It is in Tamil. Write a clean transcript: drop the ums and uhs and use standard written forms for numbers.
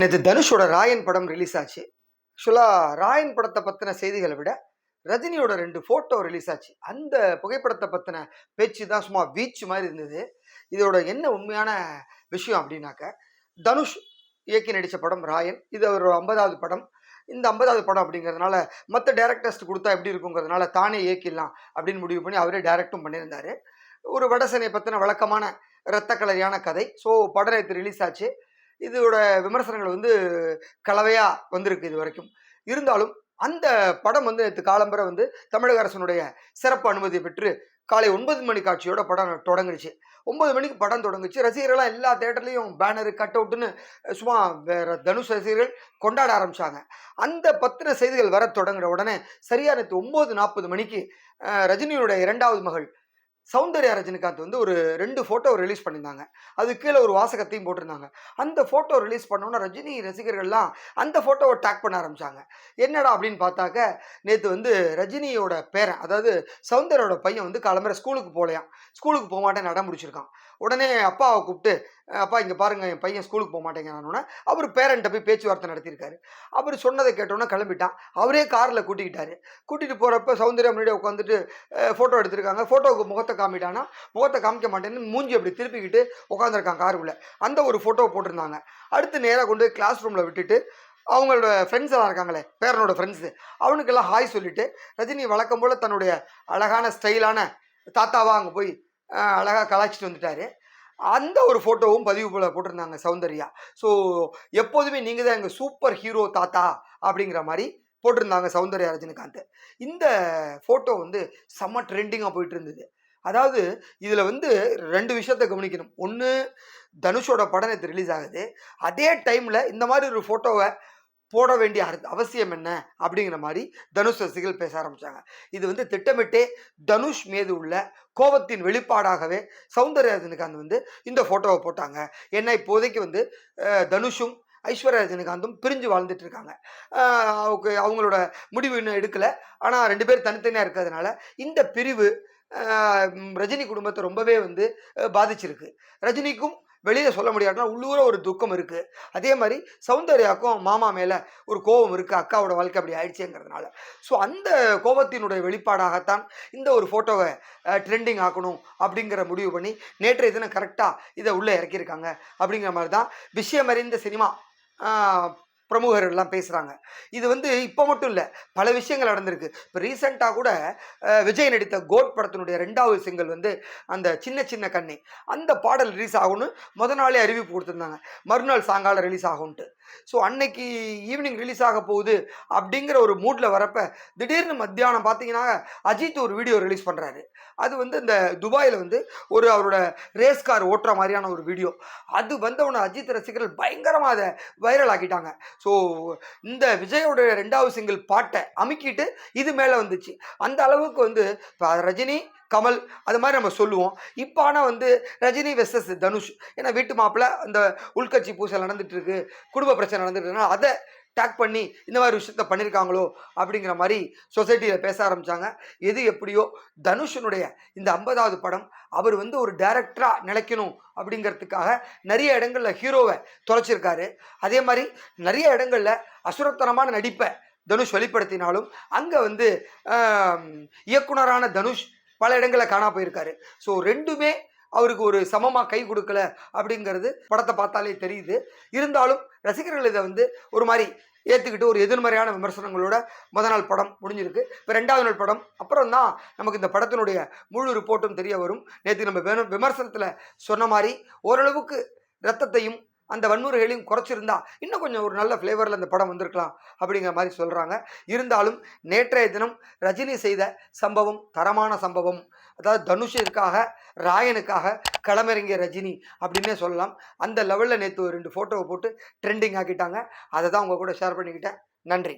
நேற்று தனுஷோட ராயன் படம் ரிலீஸ் ஆச்சு. ஆக்சுவலாக ராயன் படத்தை பற்றின செய்திகளை விட ரஜினியோட 2 ஃபோட்டோ ரிலீஸ் ஆச்சு. அந்த புகைப்படத்தை பற்றின பேச்சு தான் சும்மா வீச்சு மாதிரி இருந்தது. இதோட என்ன உண்மையான விஷயம் அப்படின்னாக்க, தனுஷ் இயக்கி நடித்த படம் ராயன். இது ஒரு 50வது படம். இந்த 50வது படம் அப்படிங்கிறதுனால மற்ற டேரக்டர்ஸ்ட்டு கொடுத்தா எப்படி இருக்குங்கிறதுனால தானே இயக்கிடலாம் அப்படின்னு முடிவு பண்ணி அவரே டைரக்டும் பண்ணியிருந்தார். ஒரு வடசென்னை பற்றின வழக்கமான இரத்த கலரியான கதை. ஸோ படம் நேற்று ரிலீஸ் ஆச்சு. இதோட விமர்சனங்கள் கலவையாக வந்திருக்கு இது வரைக்கும். இருந்தாலும் அந்த படம் நேற்று காலம்பரை தமிழக அரசனுடைய சிறப்பு அனுமதியை பெற்று காலை 9 மணி காட்சியோட படம் தொடங்குச்சு. 9 மணிக்கு படம் தொடங்குச்சு. ரசிகர்கள்லாம் எல்லா தேட்டர்லையும் பேனரு கட் அவுட்டுன்னு சும்மா வேற தனுஷ் ரசிகர்கள் கொண்டாட ஆரம்பிச்சாங்க. அந்த பத்திர செய்திகள் வர தொடங்குற உடனே சரியா நேற்று 9:40 மணிக்கு ரஜினியுடைய 2வது மகள் சௌந்தர்யா ரஜினிகாந்த் ஒரு 2 ஃபோட்டோ ரிலீஸ் பண்ணியிருந்தாங்க. அது கீழே ஒரு வாசகத்தையும் போட்டிருந்தாங்க. அந்த ஃபோட்டோ ரிலீஸ் பண்ணோன்னா ரஜினி ரசிகர்கள்லாம் அந்த ஃபோட்டோவை டேக் பண்ண ஆரம்பித்தாங்க. என்னடா அப்படின்னு பார்த்தாக்க, நேற்று ரஜினியோட பேரன், அதாவது சௌந்தர்யோட பையன் காலம்பரை ஸ்கூலுக்கு போகலையாம். ஸ்கூலுக்கு போக மாட்டேன் நடம் முடிச்சிருக்கான். உடனே அப்பாவை கூப்பிட்டு, அப்பா இங்கே பாருங்கள் என் பையன் ஸ்கூலுக்கு போக மாட்டேங்கிறானோன்னே அவர் பேரண்ட்டை போய் பேச்சுவார்த்தை நடத்தியிருக்காரு. அவர் சொன்னதை கேட்டோன்னே கிளம்பிட்டான். அவரே காரில் கூட்டிக்கிட்டாரு. கூட்டிகிட்டு போகிறப்ப சௌந்தர்யா முன்னாடி உட்காந்துட்டு ஃபோட்டோ எடுத்திருக்காங்க. ஃபோட்டோவுக்கு முகத்தை காமிட்டானா, முகத்தை காமிக்க மாட்டேன்னு மூஞ்சி அப்படி திருப்பிக்கிட்டு உட்காந்துருக்கான் காருக்குள்ளே. அந்த ஒரு ஃபோட்டோவை போட்டிருந்தாங்க. அடுத்து நேராக கொண்டு போய் கிளாஸ் ரூமில் விட்டுட்டு அவங்களோட ஃப்ரெண்ட்ஸ் எல்லாம் இருக்காங்களே, பேரனோட ஃப்ரெண்ட்ஸு, அவனுக்கெல்லாம் ஹாய் சொல்லிவிட்டு ரஜினி வழக்கம் போல் தன்னுடைய அழகான ஸ்டைலான தாத்தாவாக அங்கே போய் அழகாக கலாய்ச்சிட்டு வந்துட்டார். அந்த ஒரு ஃபோட்டோவும் பதிவு போல் போட்டிருந்தாங்க சௌந்தர்யா. ஸோ எப்போதுமே நீங்கள் தான் எங்கள் சூப்பர் ஹீரோ தாத்தா அப்படிங்கிற மாதிரி போட்டிருந்தாங்க சௌந்தர்யா ரஜினிகாந்த். இந்த ஃபோட்டோ செம்ம ட்ரெண்டிங்காக போயிட்டு இருந்தது. அதாவது இதில் 2 விஷயத்தை கவனிக்கணும். ஒன்று, தனுஷோட படம் நேற்று ரிலீஸ் ஆகுது. அதே டைமில் இந்த மாதிரி ஒரு ஃபோட்டோவை போட வேண்டிய அவசியம் என்ன அப்படிங்கிற மாதிரி தனுஷ் ரசிகர்கள் பேச ஆரம்பித்தாங்க. இது திட்டமிட்டே தனுஷ் மீது உள்ள கோபத்தின் வெளிப்பாடாகவே சௌந்தர்யா ரஜினிகாந்த் இந்த ஃபோட்டோவை போட்டாங்க. ஏன்னா இப்போதைக்கு தனுஷும் ஐஸ்வர்யா ரஜினிகாந்தும் பிரிஞ்சு வாழ்ந்துட்டு இருக்காங்க. அவங்களோட முடிவு இன்னும் எடுக்கலை. ஆனால் 2 பேர் தனித்தனியாக இருக்கிறதுனால இந்த பிரிவு ரஜினி குடும்பத்தை ரொம்பவே பாதிச்சிருக்கு. ரஜினிக்கும் வெளியில் சொல்ல முடியாதுன்னா உள்ளூர ஒரு துக்கம் இருக்குது. அதே மாதிரி சௌந்தர்யாவுக்கும் மாமா மேலே ஒரு கோபம் இருக்குது, அக்காவோட வாழ்க்கை அப்படி ஆயிடுச்சேங்கிறதுனால. ஸோ அந்த கோபத்தினுடைய வெளிப்பாடாகத்தான் இந்த ஒரு ஃபோட்டோவை ட்ரெண்டிங் ஆக்கணும் அப்படிங்கிற முடிவு பண்ணி நேற்றைய தினம் கரெக்டாக இதை உள்ளே இறக்கியிருக்காங்க. அப்படிங்கிற மாதிரி தான் விஷயம் அறிந்த சினிமா பிரமுகர்கள்லாம் பேசுகிறாங்க. இது இப்போ மட்டும் இல்லை, பல விஷயங்கள் நடந்திருக்கு. இப்போ ரீசெண்டாக கூட விஜய் நடித்த கோட் படத்தினுடைய 2வது சிங்கிள் அந்த சின்ன சின்ன கண்ணி, அந்த பாடல் ரிலீஸ் ஆகும்னு நாளே அறிவிப்பு கொடுத்துருந்தாங்க. மறுநாள் சாயங்காலம் ரிலீஸ் ஆகும்ன்ட்டு. ஸோ அன்னைக்கு ஈவினிங் ரிலீஸ் ஆக போகுது அப்படிங்கிற ஒரு மூடில் வரப்போ திடீர்னு மத்தியானம் பார்த்தீங்கன்னா அஜித் ஒரு வீடியோ ரிலீஸ் பண்ணுறாரு. அது இந்த துபாயில் ஒரு அவரோட ரேஸ் கார் ஓட்டுற மாதிரியான ஒரு வீடியோ. அது வந்தவொன்னே அஜித் ரசிகர்கள் பயங்கரமாக அதை வைரல் ஆக்கிட்டாங்க. ஸோ இந்த விஜயோட 2வது சிங்கிள் பாட்டை அமுக்கிட்டு இது மேலே வந்துச்சு. அந்த அளவுக்கு ரஜினி கமல் அது மாதிரி நம்ம சொல்லுவோம். இப்போ ஆனால் ரஜினி வெர்சஸ் தனுஷ். ஏன்னா வீட்டு மாப்பிள்ள அந்த உள்கட்சி பூசல் நடந்துகிட்ருக்கு, குடும்ப பிரச்சனை நடந்துட்டுருக்குனால அதை டேக் பண்ணி இந்த மாதிரி விஷயத்த பண்ணியிருக்காங்களோ அப்படிங்கிற மாதிரி சொசைட்டியில் பேச ஆரம்பித்தாங்க. எது எப்படியோ தனுஷனுடைய இந்த 50வது படம் அவர் ஒரு டைரக்டராக நிலைக்கணும் அப்படிங்கிறதுக்காக நிறைய இடங்களில் ஹீரோவை தொலைச்சிருக்காரு. அதே மாதிரி நிறைய இடங்களில் அசுரத்தனமான நடிப்பை தனுஷ் வெளிப்படுத்தினாலும் அங்கே இயக்குனரான தனுஷ் பல இடங்களில் காணா போயிருக்காரு. ஸோ 2மே அவருக்கு ஒரு சமமாக கை கொடுக்கல அப்படிங்கிறது படத்தை பார்த்தாலே தெரியுது. இருந்தாலும் ரசிகர்கள் இதை ஒரு மாதிரி ஏற்றுக்கிட்டு ஒரு எதிர்மறையான விமர்சனங்களோட நாள் படம் முடிஞ்சிருக்கு. இப்போ 2வது நாள் படம் அப்புறம் தான் நமக்கு இந்த படத்தினுடைய முழு ரிப்போர்ட்டும் தெரிய வரும். நேற்று நம்ம விமர்சனத்தில் சொன்ன மாதிரி ஓரளவுக்கு ரத்தத்தையும் அந்த வன்முறைகளையும் குறைச்சிருந்தா இன்னும் கொஞ்சம் ஒரு நல்ல ஃப்ளேவரில் அந்த படம் வந்திருக்கலாம் அப்படிங்கிற மாதிரி சொல்கிறாங்க. இருந்தாலும் நேற்றைய தினம் ரஜினி செய்த சம்பவம் தரமான சம்பவம். அதாவது தனுஷிற்காக ராயனுக்காக களமிறங்கிய ரஜினி அப்படின்னே சொல்லலாம். அந்த லெவலில் நேற்று 2 ஃபோட்டோவை போட்டு ட்ரெண்டிங் ஆக்கிட்டாங்க. அதை தான் உங்கள் கூட ஷேர் பண்ணிக்கிட்டேன். நன்றி.